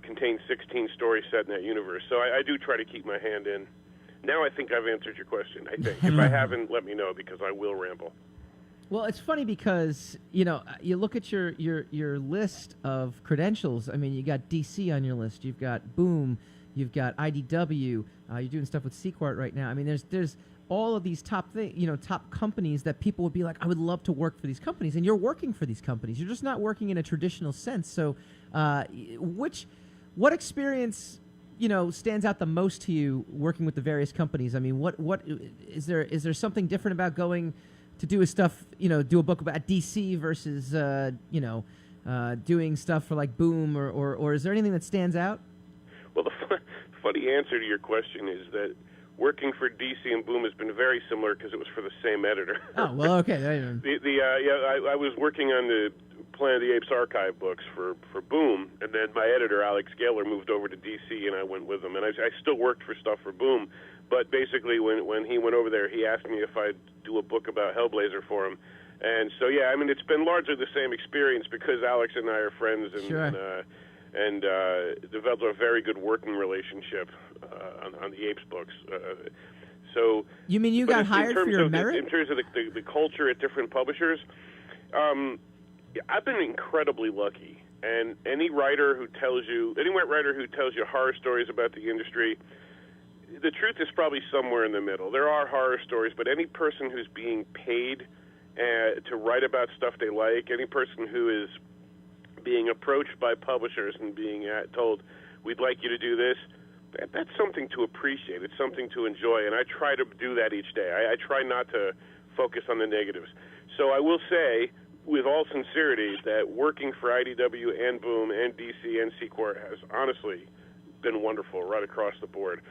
contains 16 stories set in that universe. So I do try to keep my hand in. Now I think I've answered your question, I think. If I haven't, let me know, because I will ramble. Well, it's funny because, you know, you look at your list of credentials. I mean, you got DC on your list. You've got Boom. You've got IDW. You're doing stuff with Sequart right now. I mean, there's all of these top companies that people would be like, I would love to work for these companies. And you're working for these companies. You're just not working in a traditional sense. So what experience, you know, stands out the most to you working with the various companies? I mean, what is there something different about going to do do a book about DC versus, doing stuff for like Boom or is there anything that stands out? Well, the funny answer to your question is that working for DC and Boom has been very similar because it was for the same editor. Oh, well, okay. I was working on the Planet of the Apes archive books for Boom, and then my editor, Alex Gaylor, moved over to DC, and I went with him. And I still worked for stuff for Boom, but basically when he went over there, he asked me if I'd do a book about Hellblazer for him. And so, yeah, I mean, it's been largely the same experience because Alex and I are friends and developed a very good working relationship on the Apes books. So you mean you got hired for your merit? In terms of the culture at different publishers, I've been incredibly lucky. And any writer who tells you horror stories about the industry, the truth is probably somewhere in the middle. There are horror stories, but any person who's being paid to write about stuff they like, any person who is being approached by publishers and being told, we'd like you to do this, that's something to appreciate. It's something to enjoy, and I try to do that each day. I try not to focus on the negatives. So I will say, with all sincerity, that working for IDW and Boom and DC and Sequart has honestly been wonderful right across the board.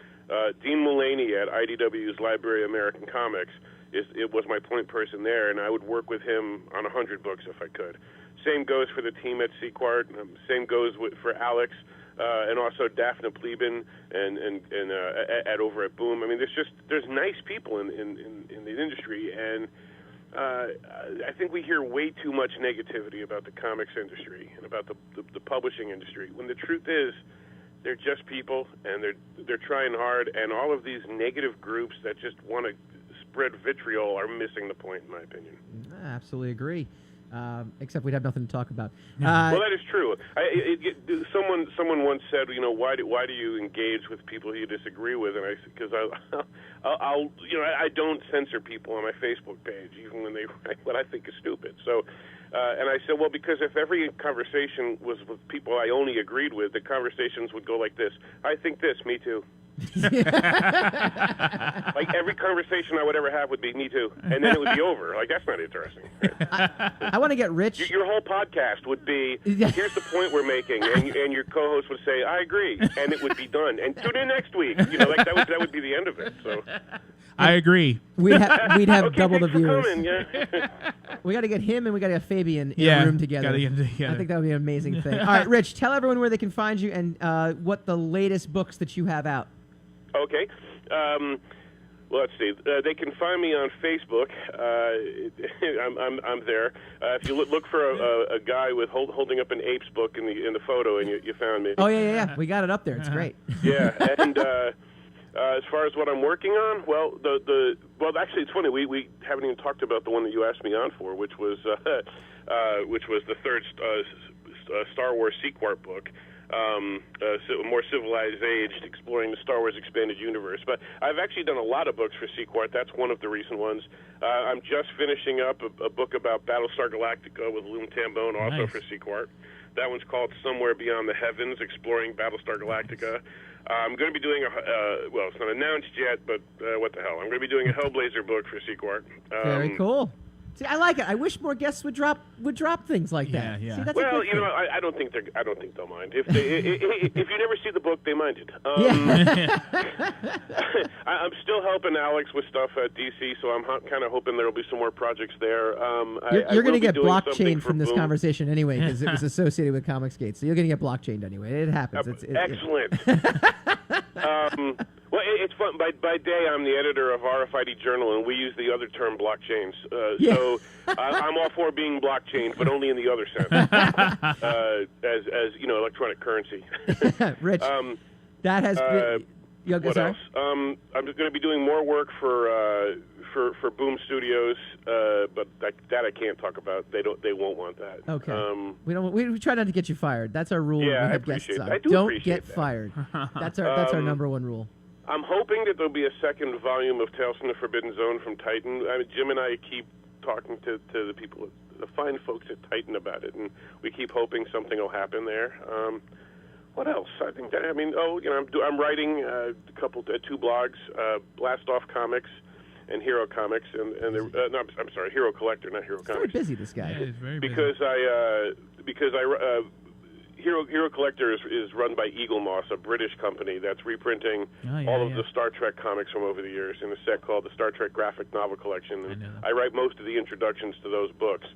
Dean Mullaney at IDW's Library of American Comics it was my point person there, and I would work with him on 100 books if I could. Same goes for the team at Sequart. Same goes for Alex and also Daphne Pleben and at over at Boom. I mean, there's nice people in the industry, and I think we hear way too much negativity about the comics industry and about the publishing industry, when the truth is they're just people, and they're trying hard, and all of these negative groups that just want to spread vitriol are missing the point, in my opinion. I absolutely agree. Except we'd have nothing to talk about. Well, that is true. Someone once said, why do you engage with people you disagree with? And because I don't censor people on my Facebook page, even when they write what I think is stupid. So, and I said, well, because if every conversation was with people I only agreed with, the conversations would go like this: I think this, me too. Like every conversation I would ever have would be me too, and then it would be over. Like, that's not interesting. I want to get rich. Your whole podcast would be, here's the point we're making, and your co-host would say, I agree, and it would be done. And tune in next week. That would be the end of it. So I agree. We'd have okay, double the viewers. Yeah. We got to get him and we got to get Fabian in a room together. Gotta get together. I think that would be an amazing thing. All right, Rich, tell everyone where they can find you and what the latest books that you have out. Okay. Well, let's see. They can find me on Facebook. I'm there. If you look for a guy with holding up an Apes book in the photo, and you found me. Oh yeah. We got it up there. It's great. Yeah, and as far as what I'm working on, well, actually, it's funny. We haven't even talked about the one that you asked me on for, which was the third Star Wars Sequart book. A more civilized age, exploring the Star Wars expanded universe. But I've actually done a lot of books for Sequart. That's one of the recent ones. I'm just finishing up a book about Battlestar Galactica with Loom Tambone, also for Sequart. That one's called Somewhere Beyond the Heavens, Exploring Battlestar Galactica. I'm going to be doing well, it's not announced yet, but what the hell. I'm going to be doing a Hellblazer book for Sequart. Very cool. See, I like it. I wish more guests would drop things like that. Yeah. See, that's well, a good thing. I don't think they'll mind. If if you never see the book, they mind it. I'm still helping Alex with stuff at DC, so I'm kind of hoping there will be some more projects there. You're going to get blockchained from this Boom. conversation anyway because it was associated with ComicsGate. So you're going to get blockchained anyway. It happens. Excellent. Well, it's fun. By day, I'm the editor of RFID Journal, and we use the other term blockchains. So I'm all for being blockchained, but only in the other sense, as electronic currency. Rich, that has been. What else? I'm going to be doing more work for Boom Studios, but that I can't talk about. They won't want that. Okay. We try not to get you fired. That's our rule. Yeah, when we I have appreciate guests that. on. I do Don't appreciate get that. fired. That's our number one rule. I'm hoping that there'll be a second volume of Tales from the Forbidden Zone from Titan. Jim and I keep talking to the people, the fine folks at Titan about it, and we keep hoping something will happen there. What else? I think that I'm writing two blogs, Blast Off Comics and Hero Comics, and I'm sorry, Hero Collector, not Hero Comics. Very busy, this guy. Yeah, he's very busy. Because Hero Collector is run by Eagle Moss, a British company that's reprinting all of the Star Trek comics from over the years in a set called the Star Trek Graphic Novel Collection. And I write most of the introductions to those books.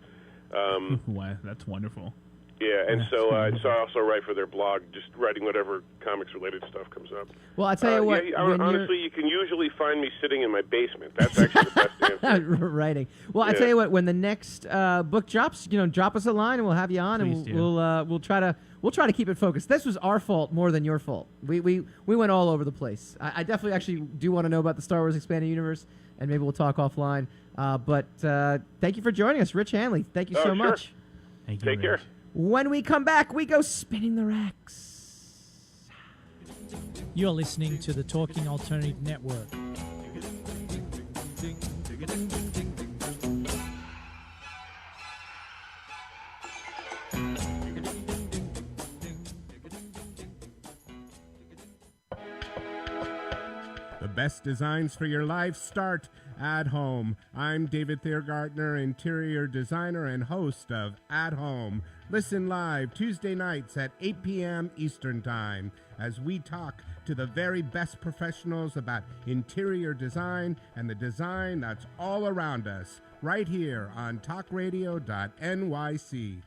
Wow, that's wonderful. Yeah, and so I also write for their blog, just writing whatever comics-related stuff comes up. Well, I tell you what. Honestly, you can usually find me sitting in my basement. That's actually the best answer. Writing. Well, I tell you what. When the next book drops, drop us a line and we'll have you on, Please and do. we'll try to keep it focused. This was our fault more than your fault. We went all over the place. I definitely actually do want to know about the Star Wars Expanded Universe, and maybe we'll talk offline. But thank you for joining us, Rich Handley. Thank you so much. Thank you, Take care. When we come back, we go spinning the racks. You're listening to the Talking Alternative Network. The best designs for your life start at home. I'm David Thiergartner, interior designer and host of At Home. Listen live Tuesday nights at 8 p.m. Eastern Time as we talk to the very best professionals about interior design and the design that's all around us, right here on talkradio.nyc.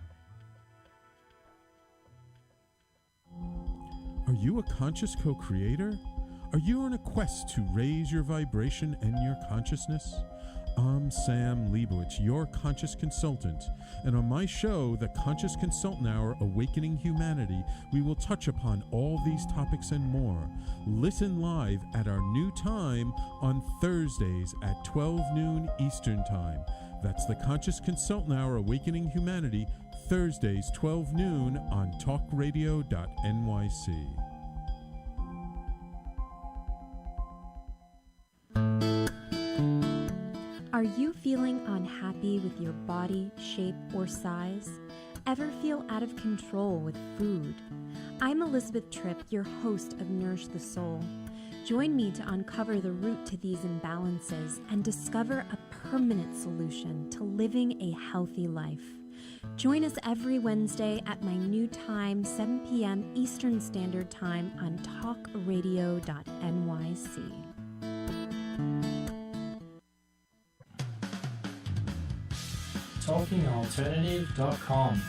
Are you a conscious co-creator? Are you on a quest to raise your vibration and your consciousness? I'm Sam Leibowitz, your conscious consultant, and on my show, The Conscious Consultant Hour, Awakening Humanity, we will touch upon all these topics and more. Listen live at our new time on Thursdays at 12 noon Eastern Time. That's The Conscious Consultant Hour, Awakening Humanity, Thursdays 12 noon on talkradio.nyc. Are you feeling unhappy with your body, shape, or size? Ever feel out of control with food? I'm Elizabeth Tripp, your host of Nourish the Soul. Join me to uncover the root to these imbalances and discover a permanent solution to living a healthy life. Join us every Wednesday at my new time, 7 p.m. Eastern Standard Time on talkradio.nyc. TalkingAlternative.com.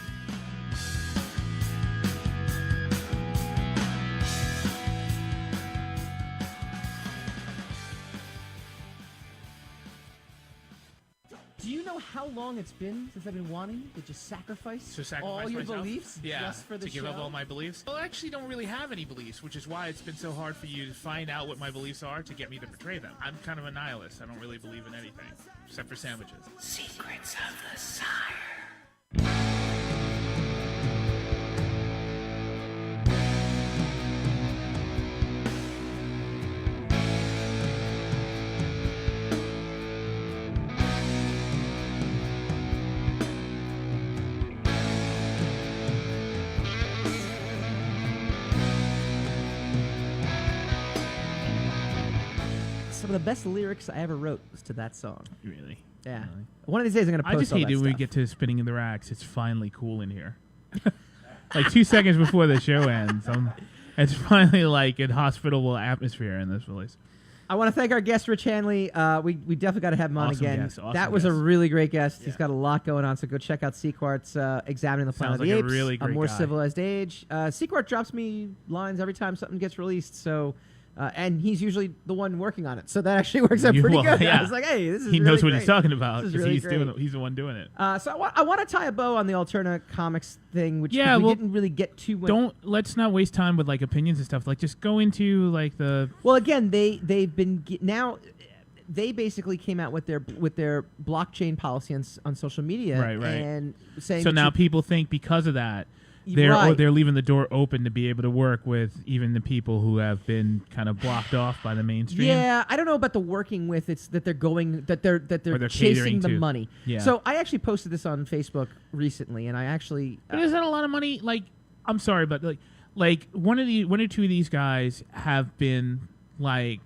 Do you know how long it's been since I've been wanting to just sacrifice, all your myself? beliefs just for the to show? give up all my beliefs? Well, I actually don't really have any beliefs, which is why it's been so hard for you to find out what my beliefs are to get me to portray them. I'm kind of a nihilist. I don't really believe in anything, except for sandwiches. Secrets of the Sire. Some of the best lyrics I ever wrote was to that song. Really? Yeah. Really? One of these days I'm going to post I just all hate that it when we stuff. get to spinning in the racks. It's finally cool in here. Like 2 seconds before the show ends, it's finally like a hospitable atmosphere in this place. I want to thank our guest, Rich Handley. We definitely got to have him on Awesome again. guest, awesome that was a guest. really great guest. He's got a lot going on, so go check out Sequart's Examining the Planet Sounds of the like a Apes, really great More guy. Civilized Age. Sequart drops me lines every time something gets released, so and he's usually the one working on it, so that actually works out pretty good. Yeah. I was like, hey, this is he really knows what great. he's talking about This is because really he's great. doing it. He's the one doing it. So I want to tie a bow on the AlternaComics thing, which we didn't really get to. Let's not waste time with like opinions and stuff. Like just go into like the. Well, again, they've been now. They basically came out with their blockchain policy on social media, Right. and saying So that now you- people think because of that, Right. they're leaving the door open to be able to work with even the people who have been kind of blocked off by the mainstream. Yeah, I don't know about the working with. It's that they're going that they're Or they're chasing catering the to. money. Yeah. So I actually posted this on Facebook recently, and I actually But is that a lot of money? Like, I'm sorry, but like one or two of these guys have been like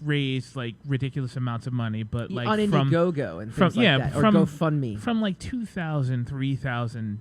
raised like ridiculous amounts of money, but like on from Indiegogo and from things like that, or from GoFundMe. from like 2,000, 3,000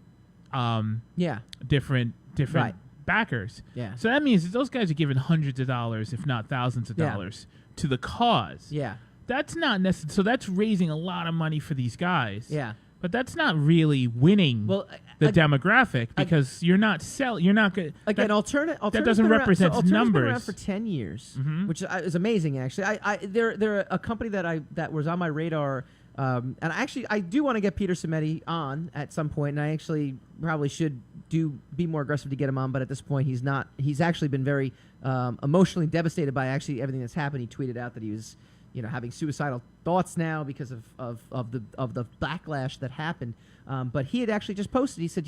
different Right. backers. Yeah. So that means that those guys are giving hundreds of dollars, if not thousands of Yeah. dollars, to the cause. Yeah. That's not necessary. So that's raising a lot of money for these guys. Yeah. But that's not really winning the demographic because you're not selling. You're not good. Again, that Alternative's doesn't been around- represent so Alternative's numbers. been around for 10 years, Mhm. which is amazing. Actually, they're a company that was on my radar, and I do want to get Peter Cimetti on at some point, and I actually probably should be more aggressive to get him on. But at this point, he's not. He's actually been very emotionally devastated by actually everything that's happened. He tweeted out that he was, having suicidal thoughts now because of the backlash that happened. But he had actually just posted. He said,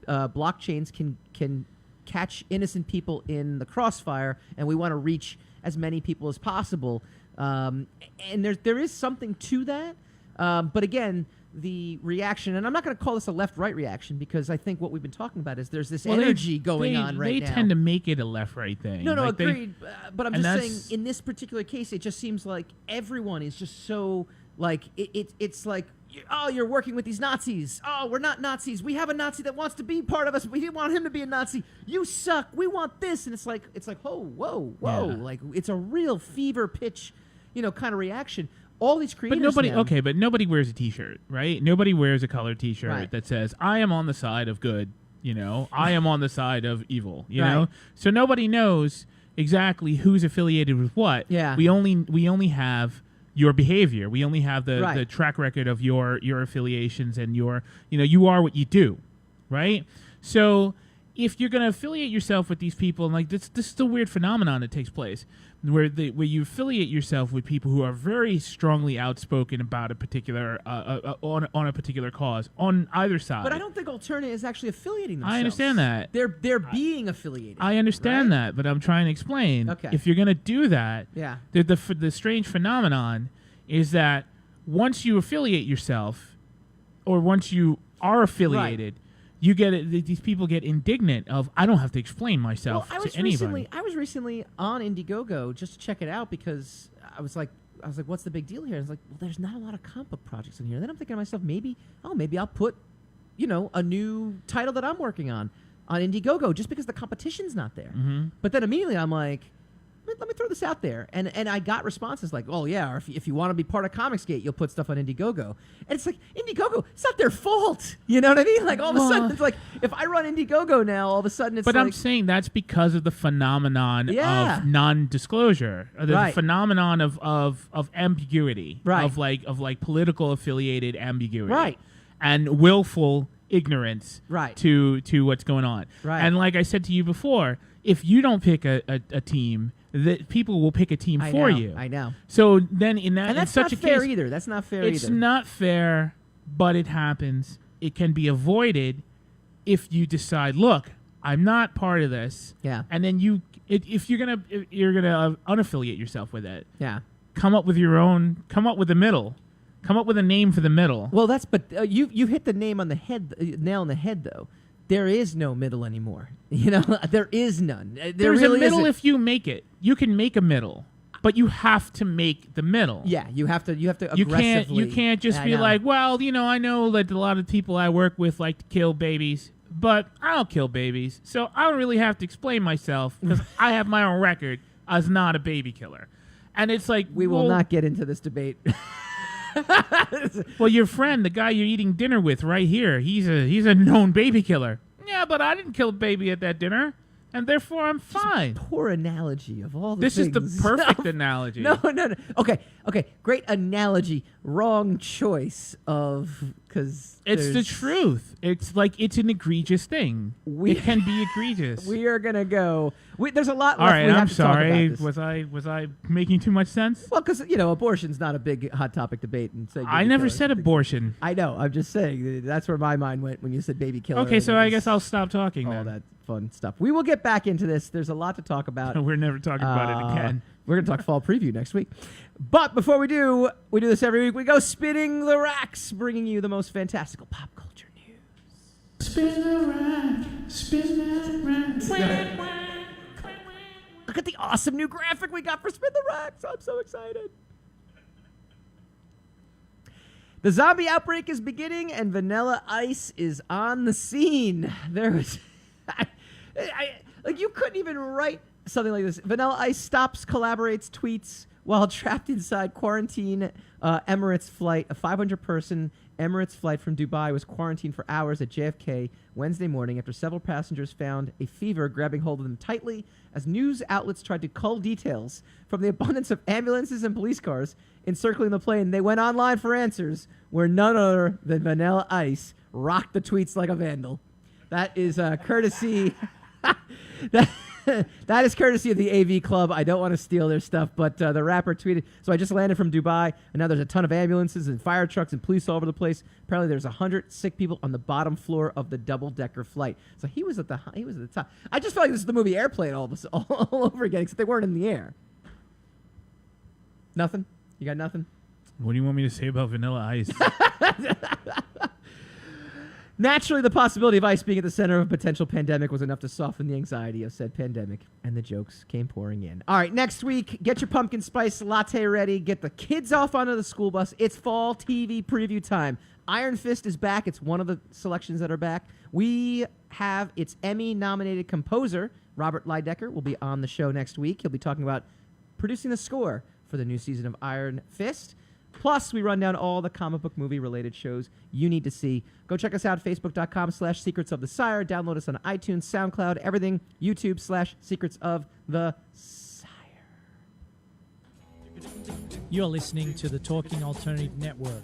blockchains can catch innocent people in the crossfire, and we want to reach as many people as possible. And there is something to that. But again, the reaction, and I'm not going to call this a left-right reaction because I think what we've been talking about is there's this energy going on right now. They tend to make it a left-right thing. No, Like agreed. But I'm and just that's- saying, in this particular case, it just seems like everyone is just so like it's like, oh, you're working with these Nazis. Oh, we're not Nazis. We have a Nazi that wants to be part of us. We didn't want him to be a Nazi. You suck. We want this, and it's like, whoa. Yeah. Like it's a real fever pitch, kind of reaction. All these creators. But nobody wears a T-shirt, right? Nobody wears a colored T-shirt Right. that says, "I am on the side of good." I am on the side of evil. You Right. know, so nobody knows exactly who's affiliated with what. Yeah. We only have your behavior. We only have the Right. track record of your affiliations and your you are what you do, right? So if you're going to affiliate yourself with these people, and like this is the weird phenomenon that takes place, where you affiliate yourself with people who are very strongly outspoken about a particular on a particular cause on either side. But I don't think Alterna is actually affiliating themselves. I understand that. They're being affiliated. I understand that, but I'm trying to explain. Okay. If you're going to do that, Yeah. the strange phenomenon is that once you affiliate yourself, or once you are affiliated, you get these people get indignant of, I don't have to explain myself I was to anybody. recently on Indiegogo just to check it out because I was like, what's the big deal here? I was like, well, there's not a lot of comic book projects in here. Then I'm thinking to myself, maybe I'll put, a new title that I'm working on Indiegogo just because the competition's not there. Mm-hmm. But then immediately I'm like, let me throw this out there. And I got responses like, oh, yeah, or if you want to be part of ComicsGate, you'll put stuff on Indiegogo. And it's like, Indiegogo, it's not their fault. You know what I mean? Like, all of a sudden, it's like, if I run Indiegogo now, all of a sudden it's But like... I'm saying that's because of the phenomenon Yeah. of non-disclosure, or the Right. phenomenon of ambiguity, Right. of like political affiliated ambiguity, Right. and willful ignorance, Right. to what's going on. Right. And like I said to you before, if you don't pick a team, that people will pick a team I for know, you. I know. So then in And that's in such not a fair case, either. That's not fair it's either. not fair, but it happens. It can be avoided if you decide, look, I'm not part of this. Yeah. And then if you're gonna unaffiliate yourself with it. Yeah. Come up with your own. Come up with the middle. Come up with a name for the middle. Well, you hit the name on the head, nail on the head, though. There is no middle anymore. There is none. There There's really a middle isn't. if you make it. You can make a middle, but you have to make the middle. Yeah, you have to aggressively. You can't just be like, well, I know that a lot of people I work with like to kill babies, but I don't kill babies, so I don't really have to explain myself because I have my own record as not a baby killer. And it's like, we will not get into this debate. Well, your friend, the guy you're eating dinner with right here, he's a known baby killer. Yeah, but I didn't kill a baby at that dinner, and therefore I'm fine. Poor analogy of all the This things. is the perfect analogy. No. Okay, great analogy. Wrong choice because it's the truth. It's like it's an egregious thing. It can be egregious. We are gonna go. There's a lot. All left right, we have I'm to talk sorry. about this. Was I making too much sense? Well, because abortion's not a big hot topic debate, and I never said abortion. I know. I'm just saying that's where my mind went when you said baby killer. Okay, so I guess I'll stop talking. All that fun stuff. We will get back into this. There's a lot to talk about. We're never talking about it again. We're going to talk fall preview next week. But before we do this every week. We go spinning the racks, bringing you the most fantastical pop culture news. Spin the rack, spin that rack. Look at the awesome new graphic we got for Spin the Racks. I'm so excited. The zombie outbreak is beginning, and Vanilla Ice is on the scene. There was... you couldn't even write something like this. Vanilla Ice collaborates, tweets while trapped inside quarantine Emirates flight. A 500-person Emirates flight from Dubai was quarantined for hours at JFK Wednesday morning after several passengers found a fever grabbing hold of them tightly as news outlets tried to cull details from the abundance of ambulances and police cars encircling the plane. They went online for answers where none other than Vanilla Ice rocked the tweets like a vandal. That is courtesy... That is courtesy of the AV Club. I don't want to steal their stuff, but the rapper tweeted, so I just landed from Dubai, and now there's a ton of ambulances and fire trucks and police all over the place. Apparently there's 100 sick people on the bottom floor of the double-decker flight. So he was at the top. I just feel like this is the movie Airplane all over again, except they weren't in the air. Nothing? You got nothing? What do you want me to say about Vanilla Ice? Naturally, the possibility of Ice being at the center of a potential pandemic was enough to soften the anxiety of said pandemic, and the jokes came pouring in. All right, next week, get your pumpkin spice latte ready. Get the kids off onto the school bus. It's fall TV preview time. Iron Fist is back. It's one of the selections that are back. We have its Emmy-nominated composer, Robert Lydecker, will be on the show next week. He'll be talking about producing the score for the new season of Iron Fist. Plus, we run down all the comic book movie-related shows you need to see. Go check us out, facebook.com/Secrets of the Sire. Download us on iTunes, SoundCloud, everything, YouTube/Secrets of the Sire. You're listening to the Talking Alternative Network.